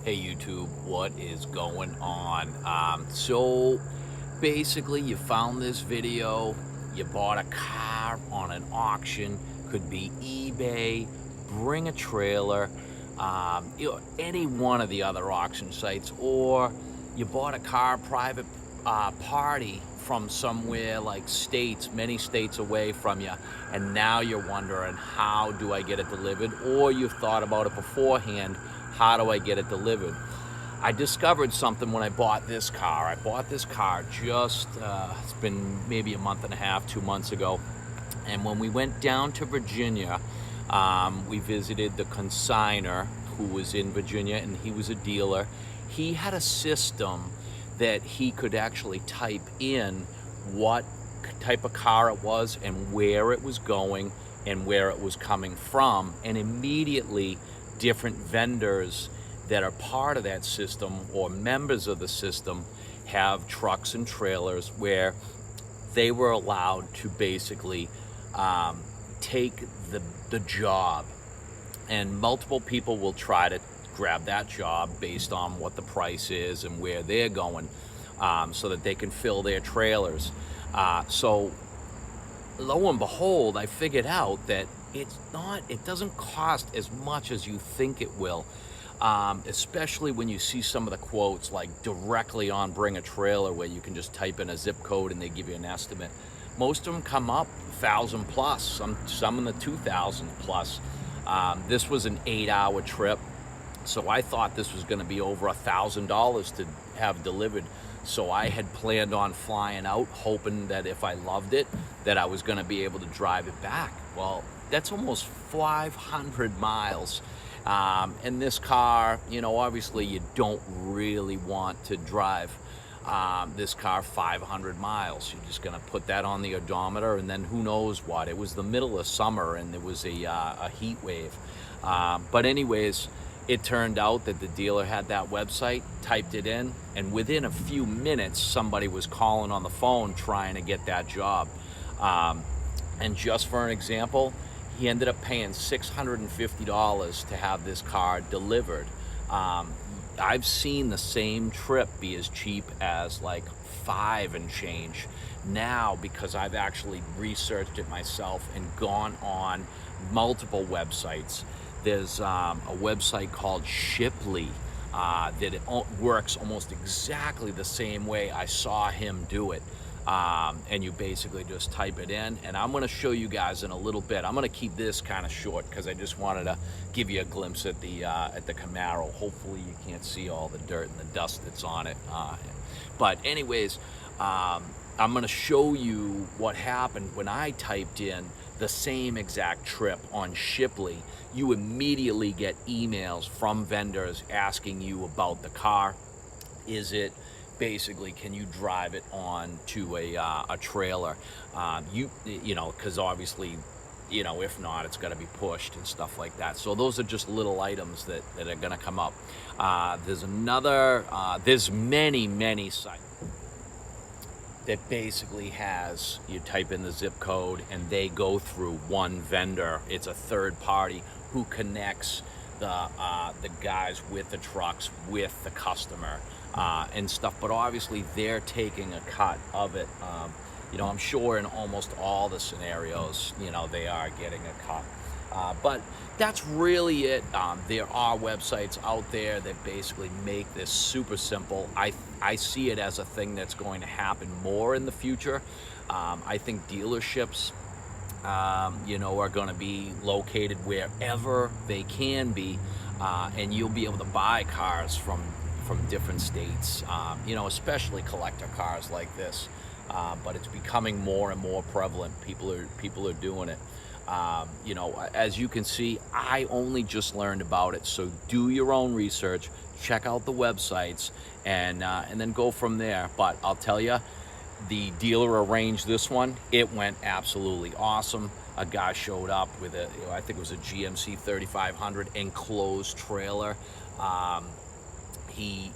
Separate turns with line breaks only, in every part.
Hey YouTube, what is going on? So basically you found this video, you bought a car on an auction, could be eBay, Bring a Trailer, any one of the other auction sites, or you bought a car private party from somewhere like many states away from you, and now you're wondering, how do I get it delivered? Or you've thought about it beforehand, how do I get it delivered? I discovered something when I bought this car. I bought this car it's been maybe a month and a half, 2 months ago. And when we went down to Virginia, we visited the consignor who was in Virginia, and he was a dealer. He had a system that he could actually type in what type of car it was and where it was going and where it was coming from, and immediately different vendors that are part of that system or members of the system have trucks and trailers where they were allowed to basically take the job, and multiple people will try to grab that job based on what the price is and where they're going, so that they can fill their trailers. So lo and behold, I figured out that it doesn't cost as much as you think it will. Especially when you see some of the quotes like directly on Bring a Trailer, where you can just type in a zip code and they give you an estimate. Most of them come up 1,000 plus, some in the 2,000 plus. This was an 8-hour trip, so I thought this was going to be over $1,000 to have delivered. So I had planned on flying out, hoping that if I loved it, that I was going to be able to drive it back. Well, that's almost 500 miles. And this car, obviously you don't really want to drive this car 500 miles. You're just going to put that on the odometer, and then who knows what. It was the middle of summer, and there was a heat wave. But anyways, it turned out that the dealer had that website, typed it in, and within a few minutes, somebody was calling on the phone trying to get that job. And just for an example, he ended up paying $650 to have this car delivered. I've seen the same trip be as cheap as like $5 and change now, because I've actually researched it myself and gone on multiple websites. There's a website called Shipley that it works almost exactly the same way I saw him do it. And you basically just type it in, and I'm going to show you guys in a little bit. I'm going to keep this kind of short because I just wanted to give you a glimpse at the Camaro. Hopefully you can't see all the dirt and the dust that's on it. But anyways, I'm going to show you what happened when I typed in the same exact trip on Shipley. You immediately get emails from vendors asking you about the car. Basically, can you drive it on to a trailer? Because obviously, if not, it's got to be pushed and stuff like that. So those are just little items that are going to come up. There's many sites that basically you type in the zip code and they go through one vendor. It's a third party who connects the guys with the trucks with the customer and stuff. But obviously they're taking a cut of it. I'm sure in almost all the scenarios, they are getting a cut. But that's really it. There are websites out there that basically make this super simple. I see it as a thing that's going to happen more in the future. I think dealerships, are going to be located wherever they can be, and you'll be able to buy cars from different states, especially collector cars like this. But it's becoming more and more prevalent. People are doing it. As you can see, I only just learned about it, so do your own research, check out the websites, and then go from there. But I'll tell you, the dealer arranged this one. It went absolutely awesome. A guy showed up with I think it was a GMC 3500 enclosed trailer. He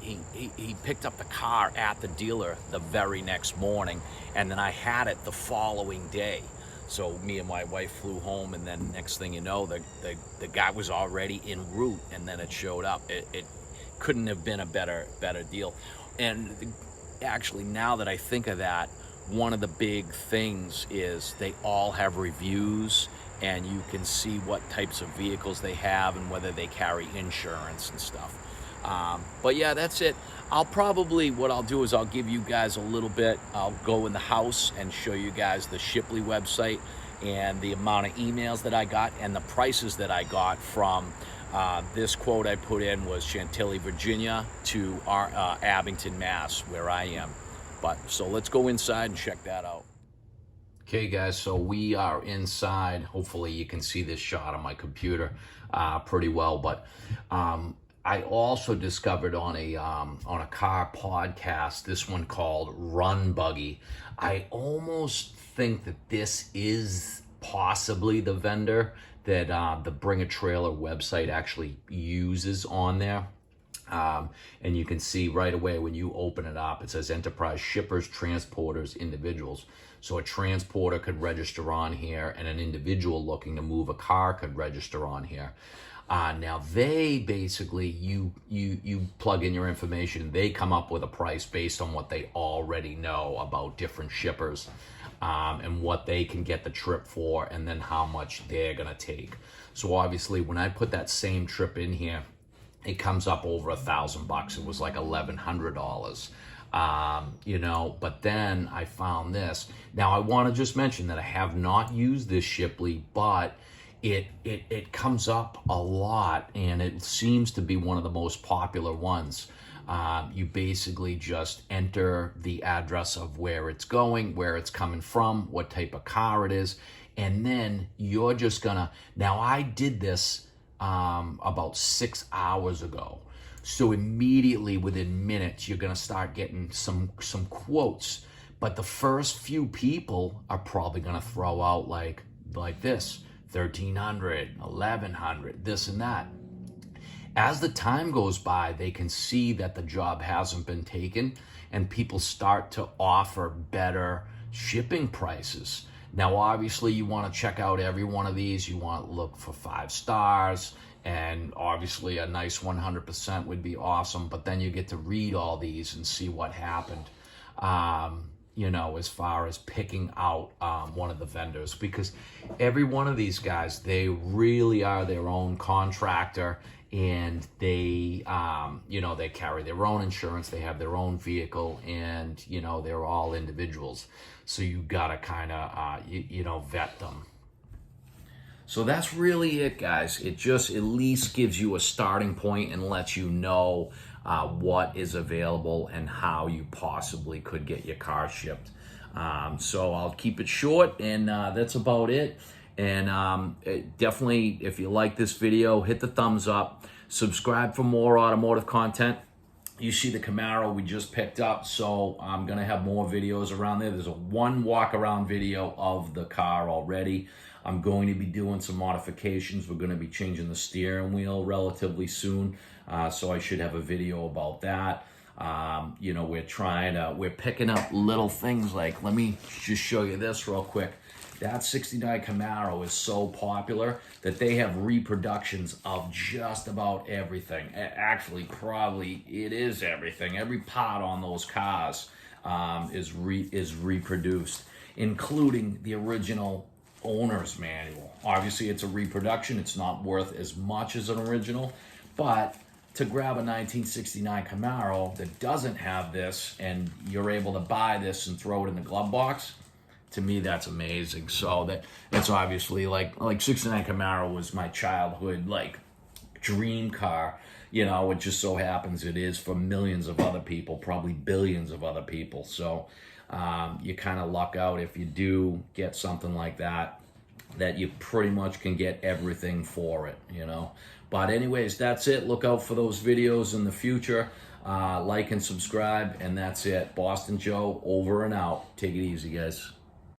picked up the car at the dealer the very next morning, and then I had it the following day. So me and my wife flew home, and then next thing you know, the guy was already en route, and then it showed up. It couldn't have been a better deal. And actually, now that I think of that, one of the big things is they all have reviews, and you can see what types of vehicles they have and whether they carry insurance and stuff. But yeah, that's it. What I'll do is I'll give you guys a little bit. I'll go in the house and show you guys the Shipley website and the amount of emails that I got and the prices that I got from this quote I put in was Chantilly, Virginia to Abington, Mass, where I am. So let's go inside and check that out. Okay guys, so we are inside. Hopefully you can see this shot on my computer pretty well, but I also discovered on a car podcast, this one called Run Buggy. I almost think that this is possibly the vendor that the Bring a Trailer website actually uses on there. And you can see right away when you open it up, it says enterprise shippers, transporters, individuals. So a transporter could register on here, and an individual looking to move a car could register on here. Now they basically, you plug in your information, they come up with a price based on what they already know about different shippers, and what they can get the trip for, and then how much they're gonna take. So obviously when I put that same trip in here, it comes up over $1,000. It was like $1,100. You know, but then I found this. Now I want to just mention that I have not used this Shipley, but it comes up a lot, and it seems to be one of the most popular ones. You basically just enter the address of where it's going, where it's coming from, what type of car it is, and then you're just gonna, now I did this about 6 hours ago. So immediately within minutes, you're gonna start getting some quotes. But the first few people are probably gonna throw out like this, 1,300, 1,100, this and that. As the time goes by, they can see that the job hasn't been taken, and people start to offer better shipping prices. Now, obviously, you want to check out every one of these. You want to look for 5 stars, and obviously a nice 100% would be awesome. But then you get to read all these and see what happened, you know, as far as picking out one of the vendors. Because every one of these guys, they really are their own contractor, and they, you know, they carry their own insurance, they have their own vehicle, and, you know, they're all individuals. So you gotta kind of, you know, vet them. So that's really it, guys. It just at least gives you a starting point and lets you know what is available and how you possibly could get your car shipped. So I'll keep it short, and that's about it. And definitely, if you like this video, hit the thumbs up, subscribe for more automotive content. You see the Camaro we just picked up, so I'm gonna have more videos around there. There's a one walk around video of the car already. I'm going to be doing some modifications. We're gonna be changing the steering wheel relatively soon, so I should have a video about that. You know, we're picking up little things like, let me just show you this real quick. That 69 Camaro is so popular that they have reproductions of just about everything. Actually, probably it is everything. Every part on those cars is reproduced, including the original owner's manual. Obviously, it's a reproduction. It's not worth as much as an original, but to grab a 1969 Camaro that doesn't have this, and you're able to buy this and throw it in the glove box, to me, that's amazing. So that's obviously like 69 Camaro was my childhood like dream car. You know, it just so happens it is for millions of other people, probably billions of other people. So you kind of luck out if you do get something like that you pretty much can get everything for it, you know. But anyways, that's it. Look out for those videos in the future. Like and subscribe, and that's it. Boston Joe over and out. Take it easy, guys.